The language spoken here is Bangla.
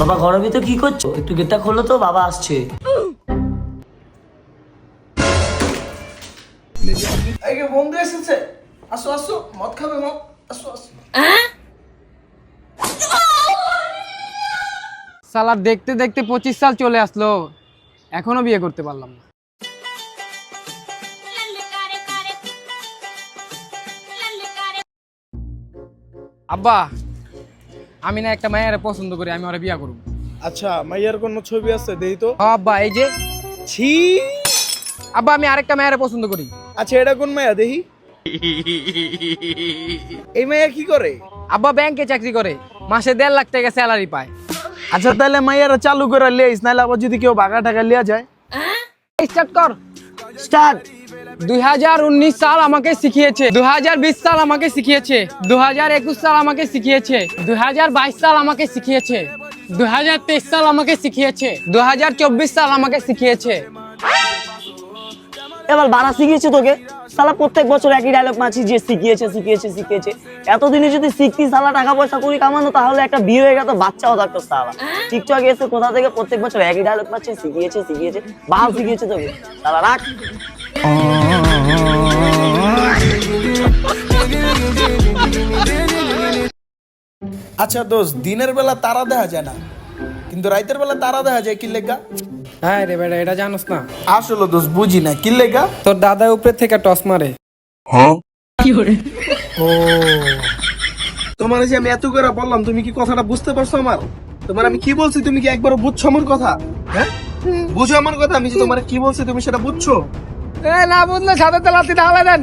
বাবা ঘরের ভিতর কি করছো? একটু গেটটা খোলো তো, বাবা আসছে। এই যে বন্ধু এসেছে, আসো আসো, মদ খাবে মদ, আসো আসো। সালা দেখতে দেখতে 25 সাল চলে আসলো, এখনো বিয়ে করতে পারলাম না। আব্বা, আমি না একটা মায়ের পছন্দ করি, আমি ওরা বিয়ে করব। আচ্ছা, মাইয়ার কোনো ছবি আছে দেই তো। আব্বা এই যে, ছি। আব্বা আমি আরেকটা মায়ের পছন্দ করি। আচ্ছা, এটা কোন মাইয়া দেখি? এই মাইয়া কি করে? আব্বা ব্যাংকে চাকরি করে, মাসে 1.5 লাখ টাকা স্যালারি পায়। আচ্ছা তাহলে মাইয়ারা চালু করে লিয়েস, নাহলে আবার যদি কেউ বাগা টাকা লিয়া যায়। স্টার্ট কর। স্টার্ট। 2019 সাল আমাকে শিখিয়েছে, 2020 সাল আমাকে শিখিয়েছে, 2021 সাল আমাকে শিখিয়েছে, 2022 সাল আমাকে শিখিয়েছে, 2023 সাল আমাকে শিখিয়েছে, 2024 সাল আমাকে শিখিয়েছে। এবার বাড়া শিখিয়েছে তোকে? সালা প্রত্যেক বছর একই ডায়লগ মারছি যে শিখিয়েছে শিখিয়েছে শিখিয়েছে। এতদিনে যদি শিখতি সালা টাকা পয়সা করে কামানো, তাহলে একটা বিয়ে হয়ে গেল, বাচ্চাও থাকতো। সালা টিকটকে এসে কোথা থেকে প্রত্যেক বছর একই ডায়লগ মারছে, শিখিয়েছে শিখিয়েছে। বাল শিখিয়েছে তোকে, সালা রাখ। আচ্ছা দোস্ত, দিনের বেলা তারা দেখা যায় না, কিন্তু রাতের বেলা তারা দেখা যায়, কি লেগা? হ্যাঁ রে বেটা, এটা জানোস না? আসলে দোস্ত বুঝি না, কি লেগা? তোর দাদা উপরে থেকে টস মারে। ও, তোমার যে আমি এত করে বললাম, তুমি কি কথাটা বুঝতে পারছো আমার? তোমার আমি কি বলছি তুমি কি একবারও বুঝছো আমার কথা? হ্যাঁ, বুঝো আমার কথা, আমি যে তোমার কি বলছি তুমি সেটা বুঝছো? এ না বুঝলে সাথে লাতি ঢালা দেন।